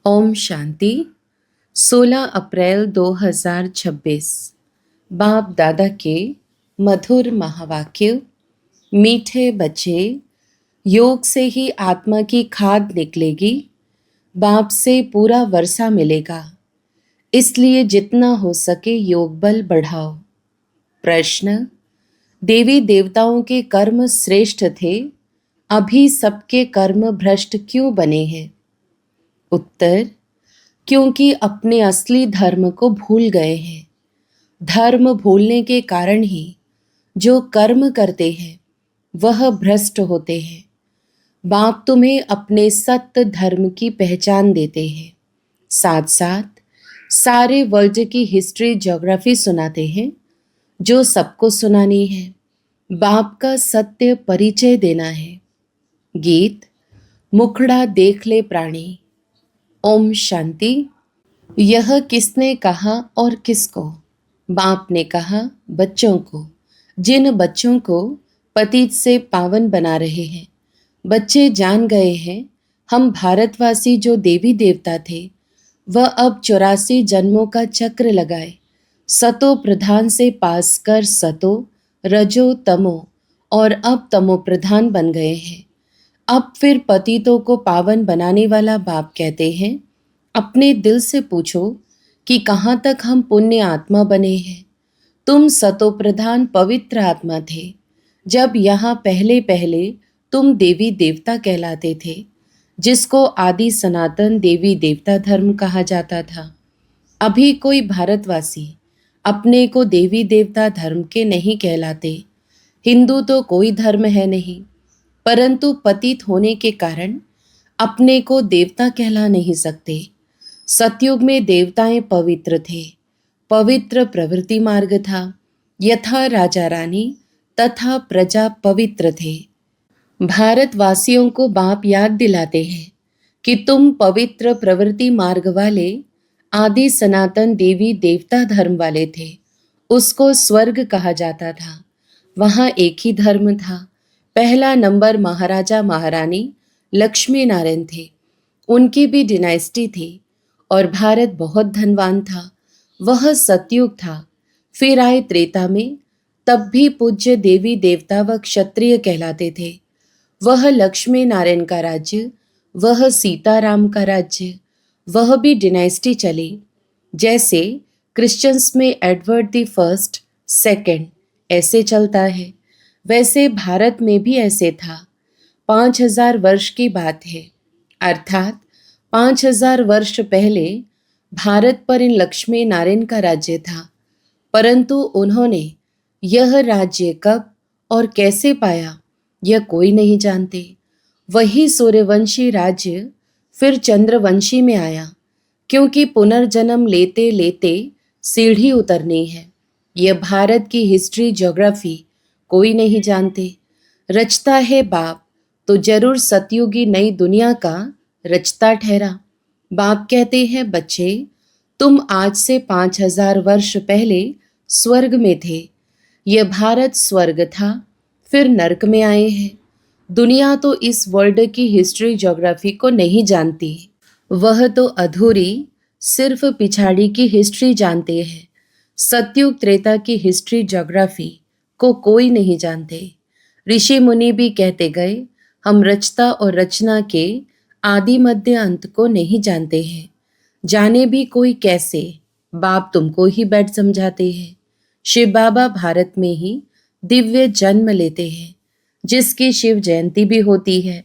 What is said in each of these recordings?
ओम शांति। 16 अप्रैल 2026। बाप दादा के मधुर महावाक्य। मीठे बच्चे, योग से ही आत्मा की खाद निकलेगी, बाप से पूरा वर्षा मिलेगा, इसलिए जितना हो सके योग बल बढ़ाओ। प्रश्न: देवी देवताओं के कर्म श्रेष्ठ थे, अभी सबके कर्म भ्रष्ट क्यों बने हैं? उत्तर: क्योंकि अपने असली धर्म को भूल गए हैं। धर्म भूलने के कारण ही जो कर्म करते हैं वह भ्रष्ट होते हैं। बाप तुम्हें अपने सत्य धर्म की पहचान देते हैं, साथ साथ सारे वर्ल्ड की हिस्ट्री ज्योग्राफी सुनाते हैं जो सबको सुनानी है। बाप का सत्य परिचय देना है। गीत: मुखड़ा देख ले प्राणी। ओम शांति। यह किसने कहा और किसको? बाप ने कहा बच्चों को, जिन बच्चों को पतित से पावन बना रहे हैं। बच्चे जान गए हैं हम भारतवासी जो देवी देवता थे वह अब 84 जन्मों का चक्र लगाए सतो प्रधान से पास कर सतो, रजो, तमो और अब तमो प्रधान बन गए हैं। अब फिर पतितों को पावन बनाने वाला बाप कहते हैं, अपने दिल से पूछो कि कहाँ तक हम पुण्य आत्मा बने हैं। तुम सतो प्रधान पवित्र आत्मा थे जब यहाँ पहले पहले तुम देवी देवता कहलाते थे, जिसको आदि सनातन देवी देवता धर्म कहा जाता था। अभी कोई भारतवासी अपने को देवी देवता धर्म के नहीं कहलाते। हिंदू तो कोई धर्म है नहीं, परंतु पतित होने के कारण अपने को देवता कहला नहीं सकते। सतयुग में देवताएं पवित्र थे, पवित्र प्रवृत्ति मार्ग था। यथा राजा रानी तथा प्रजा पवित्र थे। भारतवासियों को बाप याद दिलाते हैं कि तुम पवित्र प्रवृत्ति मार्ग वाले आदि सनातन देवी देवता धर्म वाले थे। उसको स्वर्ग कहा जाता था। वहाँ एक ही धर्म था। पहला नंबर महाराजा महारानी लक्ष्मी नारायण थे, उनकी भी डिनाइस्टी थी और भारत बहुत धनवान था। वह सतयुग था। फिर आए त्रेता में, तब भी पूज्य देवी देवता व क्षत्रिय कहलाते थे। वह लक्ष्मी नारायण का राज्य, वह सीताराम का राज्य, वह भी डिनाइस्टी चली। जैसे क्रिश्चियंस में एडवर्ड द फर्स्ट, सेकंड ऐसे चलता है, वैसे भारत में भी ऐसे था। 5000 वर्ष की बात है, अर्थात 5000 वर्ष पहले भारत पर इन लक्ष्मी नारायण का राज्य था। परंतु उन्होंने यह राज्य कब और कैसे पाया यह कोई नहीं जानते। वही सूर्यवंशी राज्य फिर चंद्रवंशी में आया, क्योंकि पुनर्जन्म लेते लेते सीढ़ी उतरनी है। यह भारत की हिस्ट्री ज्योग्राफी कोई नहीं जानते। रचता है बाप तो जरूर सतयुगी नई दुनिया का रचता ठहरा। बाप कहते हैं बच्चे, तुम आज से 5000 वर्ष पहले स्वर्ग में थे। यह भारत स्वर्ग था, फिर नरक में आए हैं। दुनिया तो इस वर्ल्ड की हिस्ट्री ज्योग्राफी को नहीं जानती, वह तो अधूरी सिर्फ पिछाड़ी की हिस्ट्री जानते हैं। सतयुग त्रेता की हिस्ट्री ज्योग्राफी को कोई नहीं जानते। ऋषि मुनि भी कहते गए, हम रचता और रचना के आदि मध्य अंत को नहीं जानते हैं। जाने भी कोई कैसे, बाप तुमको ही बैठ समझाते हैं। शिव बाबा भारत में ही दिव्य जन्म लेते हैं, जिसकी शिव जयंती भी होती है।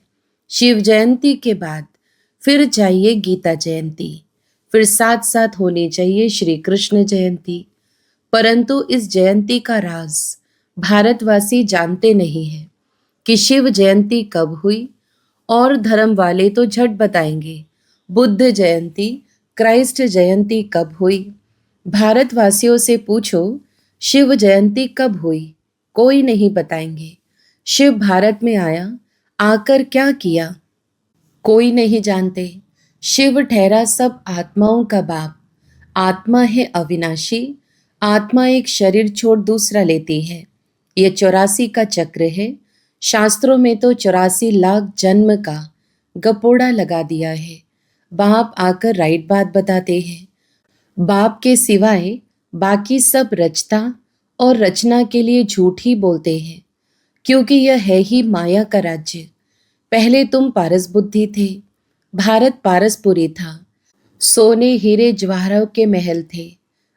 शिव जयंती के बाद फिर चाहिए गीता जयंती, फिर साथ साथ होनी चाहिए श्री कृष्ण जयंती। परंतु इस जयंती का राज भारतवासी जानते नहीं हैं कि शिव जयंती कब हुई, और धर्म वाले तो झट बताएंगे बुद्ध जयंती, क्राइस्ट जयंती कब हुई। भारतवासियों से पूछो शिव जयंती कब हुई, कोई नहीं बताएंगे। शिव भारत में आया, आकर क्या किया, कोई नहीं जानते। शिव ठहरा सब आत्माओं का बाप। आत्मा है अविनाशी। आत्मा एक शरीर छोड़ दूसरा लेती है। यह 84 का चक्र है। शास्त्रों में तो 84 लाख जन्म का गपोड़ा लगा दिया है। बाप आकर राइट बात बताते हैं। बाप के सिवाय बाकी सब रचता और रचना के लिए झूठ ही बोलते हैं, क्योंकि यह है ही माया का राज्य। पहले तुम पारस बुद्धि थे, भारत पारसपुरी था, सोने हीरे जवाहरों के महल थे।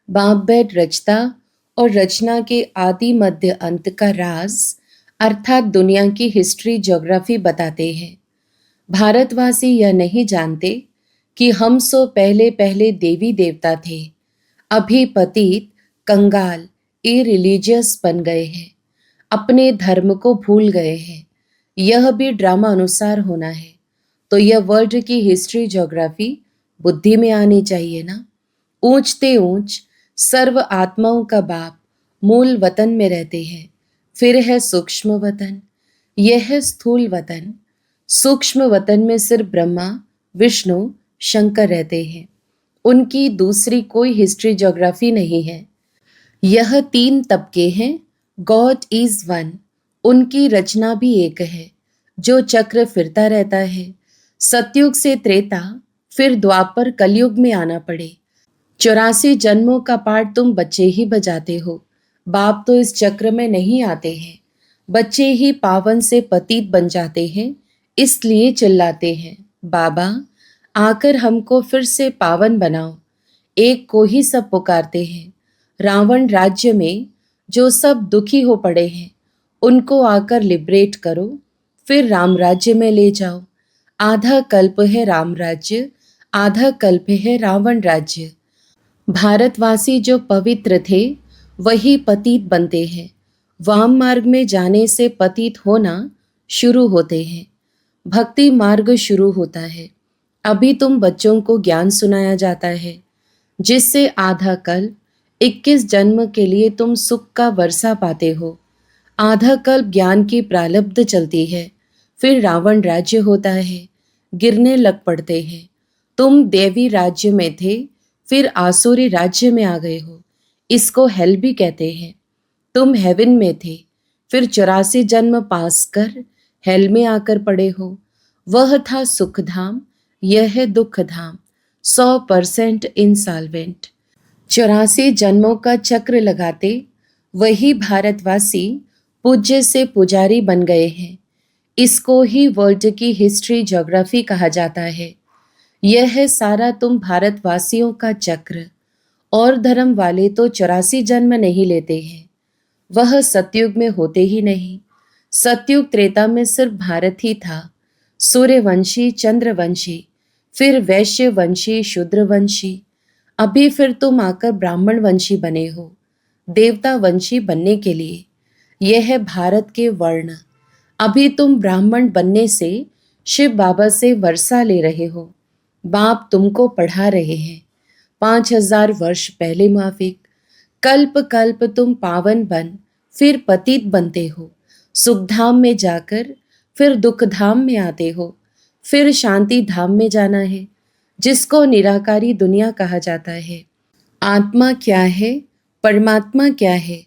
बाप बैठ रचता और रचना के आदि मध्य अंत का राज अर्थात दुनिया की हिस्ट्री ज्योग्राफी बताते हैं। भारतवासी यह नहीं जानते कि हम सो पहले पहले देवी देवता थे, अभी पतित कंगाल इरिलीजियस बन गए हैं, अपने धर्म को भूल गए हैं। यह भी ड्रामा अनुसार होना है, तो यह वर्ल्ड की हिस्ट्री ज्योग्राफी बुद्धि में आनी चाहिए ना। ऊंचते ऊंच सर्व आत्माओं का बाप मूल वतन में रहते हैं, फिर है सूक्ष्म वतन, यह है स्थूल वतन। सूक्ष्म वतन में सिर्फ ब्रह्मा विष्णु शंकर रहते हैं, उनकी दूसरी कोई हिस्ट्री ज्योग्राफी नहीं है। यह तीन तबके हैं, गॉड इज वन, उनकी रचना भी एक है, जो चक्र फिरता रहता है। सतयुग से त्रेता, फिर द्वापर कलयुग में आना पड़े। 84 जन्मों का पाठ तुम बच्चे ही बजाते हो, बाप तो इस चक्र में नहीं आते हैं। बच्चे ही पावन से पतित बन जाते हैं, इसलिए चिल्लाते हैं, बाबा आकर हमको फिर से पावन बनाओ। एक को ही सब पुकारते हैं। रावण राज्य में जो सब दुखी हो पड़े हैं, उनको आकर लिबरेट करो, फिर राम राज्य में ले जाओ। आधा कल्प है राम राज्य, आधा कल्प है रावण राज्य। भारतवासी जो पवित्र थे वही पतित बनते हैं। वाम मार्ग में जाने से पतित होना शुरू होते हैं, भक्ति मार्ग शुरू होता है। अभी तुम बच्चों को ज्ञान सुनाया जाता है, जिससे आधा कल्प 21 जन्म के लिए तुम सुख का वर्षा पाते हो। आधा कल्प ज्ञान की प्रालब्ध चलती है, फिर रावण राज्य होता है, गिरने लग पड़ते हैं। तुम देवी राज्य में थे, फिर आसुरी राज्य में आ गए हो, इसको हेल भी कहते हैं। तुम हेवन में थे, फिर 84 जन्म पास कर हेल में आकर पड़े हो। वह था सुख धाम, यह है दुख धाम, 100% इंसॉल्वेंट। 84 जन्मों का चक्र लगाते वही भारतवासी पूज्य से पुजारी बन गए हैं। इसको ही वर्ल्ड की हिस्ट्री ज्योग्राफी कहा जाता है। यह है सारा तुम भारतवासियों का चक्र। और धर्म वाले तो 84 जन्म नहीं लेते हैं, वह सतयुग में होते ही नहीं। सतयुग त्रेता में सिर्फ भारत ही था, सूर्यवंशी चंद्रवंशी, फिर वैश्य वंशी शूद्रवंशी। अभी फिर तुम आकर ब्राह्मण वंशी बने हो, देवता वंशी बनने के लिए। यह है भारत के वर्ण। अभी तुम ब्राह्मण बनने से शिव बाबा से वर्षा ले रहे हो, बाप तुमको पढ़ा रहे हैं। 5000 वर्ष पहले माफिक, कल्प कल्प तुम पावन बन फिर पतित बनते हो। सुखधाम में जाकर फिर दुखधाम में आते हो, फिर शांति धाम में जाना है, जिसको निराकारी दुनिया कहा जाता है। आत्मा क्या है, परमात्मा क्या है,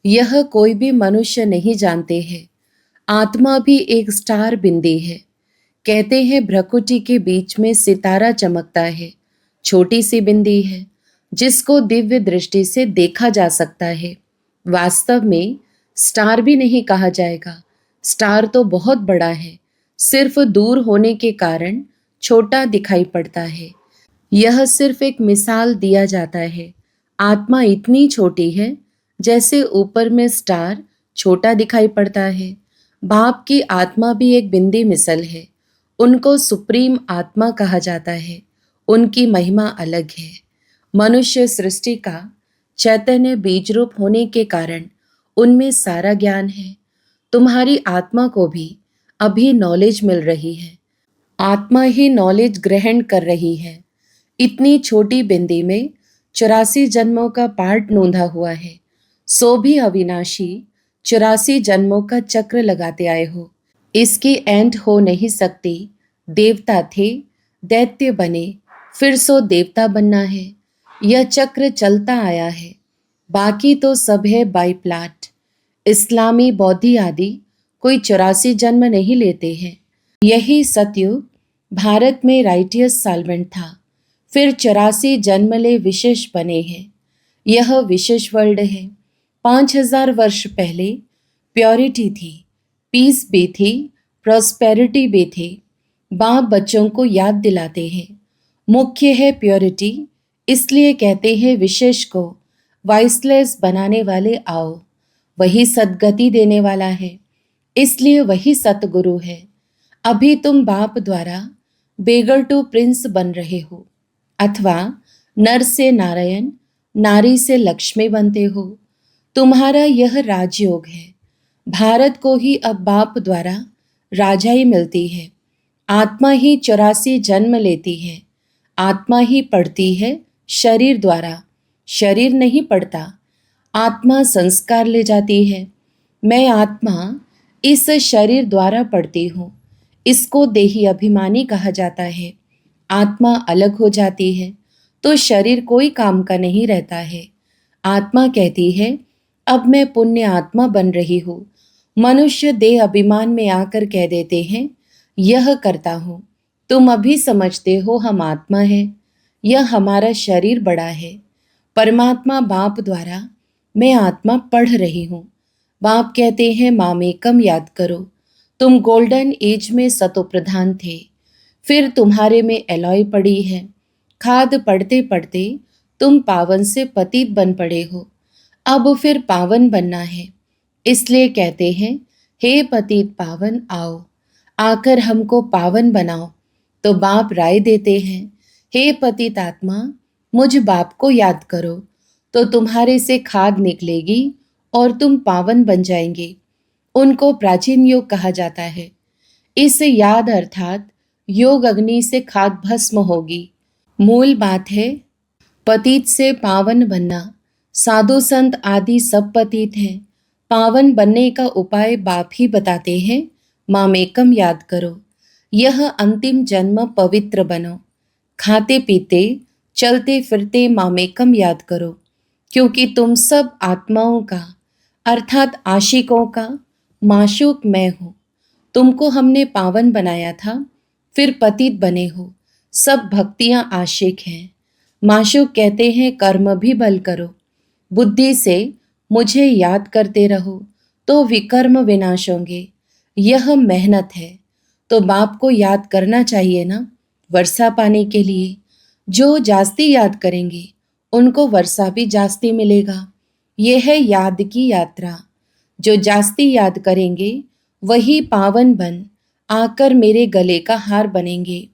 यह कोई भी मनुष्य नहीं जानते हैं। आत्मा भी एक स्टार बिंदी है। कहते हैं भ्रकुटी के बीच में सितारा चमकता है, छोटी सी बिंदी है, जिसको दिव्य दृष्टि से देखा जा सकता है। वास्तव में स्टार भी नहीं कहा जाएगा, स्टार तो बहुत बड़ा है, सिर्फ दूर होने के कारण छोटा दिखाई पड़ता है। यह सिर्फ एक मिसाल दिया जाता है। आत्मा इतनी छोटी है जैसे ऊपर में स्टार छोटा दिखाई पड़ता है। बाप की आत्मा भी एक बिंदी मिसल है, उनको सुप्रीम आत्मा कहा जाता है। उनकी महिमा अलग है। मनुष्य सृष्टि का चैतन्य बीज रूप होने के कारण उनमें सारा ज्ञान है। तुम्हारी आत्मा को भी अभी नॉलेज मिल रही है, आत्मा ही नॉलेज ग्रहण कर रही है। इतनी छोटी बिंदी में 84 जन्मों का पार्ट नोंधा हुआ है, सो भी अविनाशी 84 जन्मों का चक्र लगाते आए हो। इसकी एंड हो नहीं सकती। देवता थे, दैत्य बने, फिर सो देवता बनना है। यह चक्र चलता आया है, बाकी तो सब है बाई प्लाट। इस्लामी बौद्धि आदि कोई 84 जन्म नहीं लेते हैं। यही सतयुग भारत में राइटियस साल्वेंट था, फिर 84 जन्म ले विशेष बने हैं। यह विशेष वर्ल्ड है। 5000 वर्ष पहले प्योरिटी थी, पीस भी थी, प्रॉस्पेरिटी भी थी। बाप बच्चों को याद दिलाते हैं, मुख्य है प्योरिटी, इसलिए कहते हैं विशेष को वाइसलेस बनाने वाले आओ। वही सद्गति देने वाला है, इसलिए वही सतगुरु है। अभी तुम बाप द्वारा बेगर टू प्रिंस बन रहे हो, अथवा नर से नारायण, नारी से लक्ष्मी बनते हो। तुम्हारा यह राजयोग है। भारत को ही अब बाप द्वारा राजाई मिलती है। आत्मा ही 84 जन्म लेती है। आत्मा ही पढ़ती है शरीर द्वारा, शरीर नहीं पढ़ता। आत्मा संस्कार ले जाती है। मैं आत्मा इस शरीर द्वारा पढ़ती हूँ। इसको देही अभिमानी कहा जाता है। आत्मा अलग हो जाती है तो शरीर कोई काम का नहीं रहता है। आत्मा कहती है अब मैं पुण्य आत्मा बन रही हूँ। मनुष्य देह अभिमान में आकर कह देते हैं यह करता हूँ। तुम अभी समझते हो हम आत्मा है, यह हमारा शरीर बड़ा है। परमात्मा बाप द्वारा मैं आत्मा पढ़ रही हूँ। बाप कहते हैं मामेकम याद करो। तुम गोल्डन एज में सतो प्रधान थे, फिर तुम्हारे में एलॉय पड़ी है। खाद पढ़ते पढ़ते तुम पावन से पतित बन पड़े हो। अब फिर पावन बनना है, इसलिए कहते हैं हे पतित पावन आओ, आकर हमको पावन बनाओ। तो बाप राय देते हैं हे पतित आत्मा मुझ बाप को याद करो, तो तुम्हारे से खाद निकलेगी और तुम पावन बन जाएंगे। उनको प्राचीन योग कहा जाता है। इस याद अर्थात योग अग्नि से खाद भस्म होगी। मूल बात है पतित से पावन बनना। साधु संत आदि सब पतित हैं। पावन बनने का उपाय बाप ही बताते हैं। मामेकम याद करो। यह अंतिम जन्म पवित्र बनो। खाते पीते चलते फिरते मामेकम याद करो, क्योंकि तुम सब आत्माओं का अर्थात आशिकों का माशूक मैं हूँ। तुमको हमने पावन बनाया था, फिर पतित बने हो। सब भक्तियाँ आशिक हैं। माशूक कहते हैं कर्म भी भल करो। बुद्धि से मुझे याद करते रहो तो विकर्म विनाश होंगे। यह मेहनत है, तो बाप को याद करना चाहिए ना, वर्षा पाने के लिए। जो जास्ती याद करेंगे उनको वर्षा भी जास्ती मिलेगा। यह है याद की यात्रा। जो जास्ती याद करेंगे वही पावन बन आकर मेरे गले का हार बनेंगे।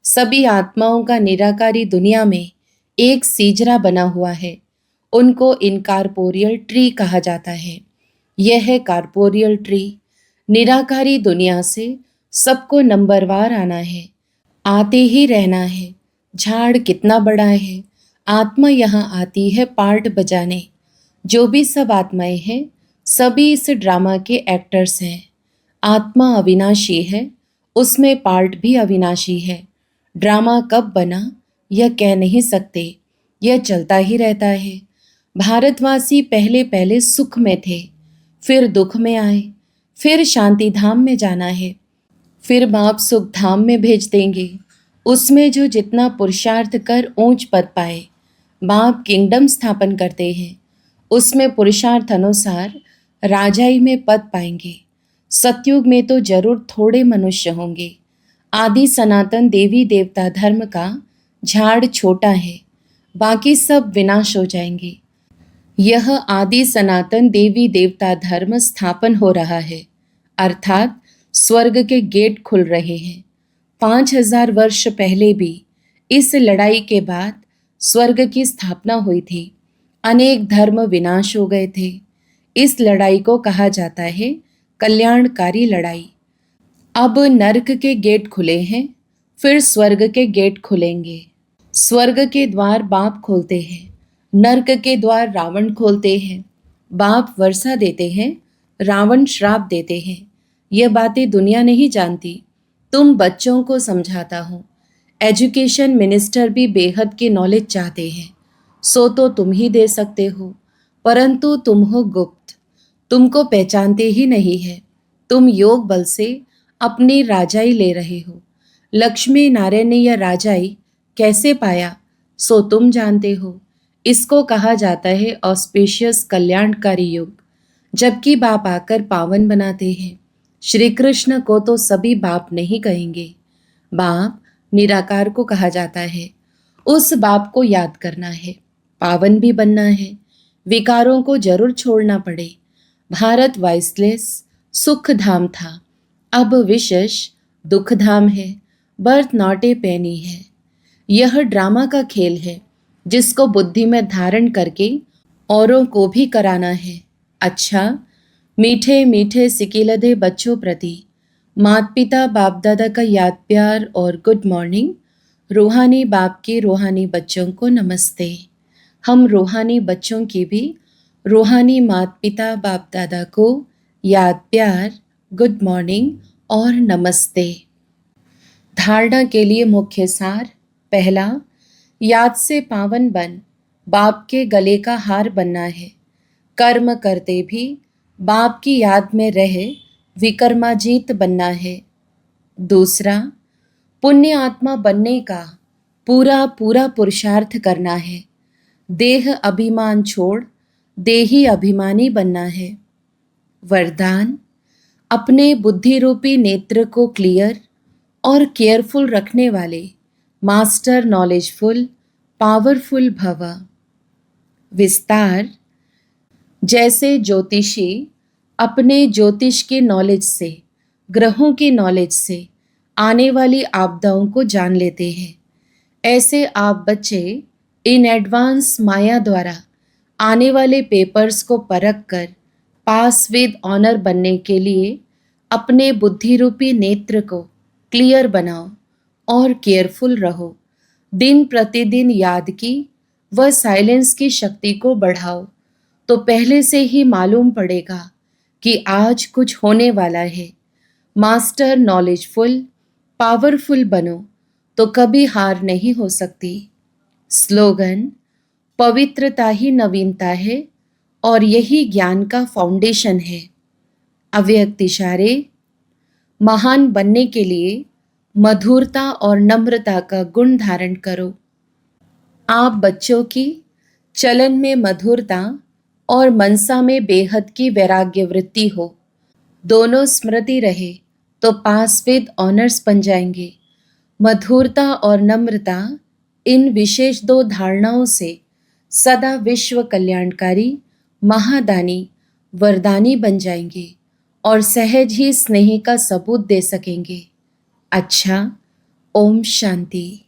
सभी आत्माओं का निराकारी दुनिया में एक सीजरा बना हुआ है। उनको इनकारपोरियल ट्री कहा जाता है। यह है कारपोरियल ट्री। निराकारी दुनिया से सबको नंबरवार आना है, आते ही रहना है। झाड़ कितना बड़ा है, आत्मा यहाँ आती है पार्ट बजाने। जो भी सब आत्माएं हैं सभी इस ड्रामा के एक्टर्स हैं। आत्मा अविनाशी है, उसमें पार्ट भी अविनाशी है। ड्रामा कब बना यह कह नहीं सकते, यह चलता ही रहता है। भारतवासी पहले पहले सुख में थे, फिर दुख में आए, फिर शांति धाम में जाना है, फिर बाप सुख धाम में भेज देंगे। उसमें जो जितना पुरुषार्थ कर ऊंच पद पाए, बाप किंगडम स्थापन करते हैं। उसमें पुरुषार्थ अनुसार राजाई में पद पाएंगे। सतयुग में तो जरूर थोड़े मनुष्य होंगे। आदि सनातन देवी देवता धर्म का झाड़ छोटा है, बाकी सब विनाश हो जाएंगे। यह आदि सनातन देवी देवता धर्म स्थापन हो रहा है, अर्थात स्वर्ग के गेट खुल रहे हैं। 5000 वर्ष पहले भी इस लड़ाई के बाद स्वर्ग की स्थापना हुई थी। अनेक धर्म विनाश हो गए थे। इस लड़ाई को कहा जाता है कल्याणकारी लड़ाई। अब नरक के गेट खुले हैं, फिर स्वर्ग के गेट खुलेंगे। स्वर्ग के द्वार बाप खोलते हैं, नरक के द्वार रावण खोलते हैं। बाप वर्षा देते हैं, रावण श्राप देते हैं। यह बातें दुनिया नहीं जानती। तुम बच्चों को समझाता हूँ। एजुकेशन मिनिस्टर भी बेहद की नॉलेज चाहते हैं, सो तो तुम ही दे सकते हो, परंतु तुम हो गुप्त, तुमको पहचानते ही नहीं है। तुम योग बल से अपनी राजाई ले रहे हो। लक्ष्मी नारायण ने यह राजाई कैसे पाया सो तुम जानते हो। इसको कहा जाता है ऑस्पेशियस कल्याणकारी युग, जबकि बाप आकर पावन बनाते हैं। श्री कृष्ण को तो सभी बाप नहीं कहेंगे, बाप निराकार को कहा जाता है। उस बाप को याद करना है, पावन भी बनना है, विकारों को जरूर छोड़ना पड़े। भारत वाइसलेस सुख धाम था, अब विशेष दुख धाम है। बर्थ नॉट ए पेनी है। यह ड्रामा का खेल है जिसको बुद्धि में धारण करके औरों को भी कराना है। अच्छा, मीठे मीठे सिकिलधे बच्चों प्रति माता पिता बाप दादा का याद प्यार और गुड मॉर्निंग। रूहानी बाप के रूहानी बच्चों को नमस्ते। हम रूहानी बच्चों की भी रूहानी माता पिता बाप दादा को याद प्यार, गुड मॉर्निंग और नमस्ते। धारणा के लिए मुख्य सार। पहला, याद से पावन बन बाप के गले का हार बनना है। कर्म करते भी बाप की याद में रहे विकर्माजीत बनना है। दूसरा, पुण्य आत्मा बनने का पूरा पूरा पुरुषार्थ करना है। देह अभिमान छोड़ देही अभिमानी बनना है। वरदान, अपने बुद्धि रूपी नेत्र को क्लियर और केयरफुल रखने वाले मास्टर नॉलेजफुल पावरफुल भव। विस्तार, जैसे ज्योतिषी अपने ज्योतिष के नॉलेज से, ग्रहों की नॉलेज से आने वाली आपदाओं को जान लेते हैं, ऐसे आप बच्चे इन एडवांस माया द्वारा आने वाले पेपर्स को परख कर पास विद ऑनर बनने के लिए अपने बुद्धि रूपी नेत्र को क्लियर बनाओ और केयरफुल रहो। दिन प्रतिदिन याद की व साइलेंस की शक्ति को बढ़ाओ तो पहले से ही मालूम पड़ेगा कि आज कुछ होने वाला है। मास्टर नॉलेजफुल पावरफुल बनो तो कभी हार नहीं हो सकती। स्लोगन, पवित्रता ही नवीनता है और यही ज्ञान का फाउंडेशन है। अव्यक्त इशारे, महान बनने के लिए मधुरता और नम्रता का गुण धारण करो। आप बच्चों की चलन में मधुरता और मनसा में बेहद की वैराग्य वृत्ति हो, दोनों स्मृति रहे तो पास विद ऑनर्स बन जाएंगे। मधुरता और नम्रता, इन विशेष दो धारणाओं से सदा विश्व कल्याणकारी महादानी वरदानी बन जाएंगे और सहज ही स्नेह का सबूत दे सकेंगे। अच्छा, ओम शांति।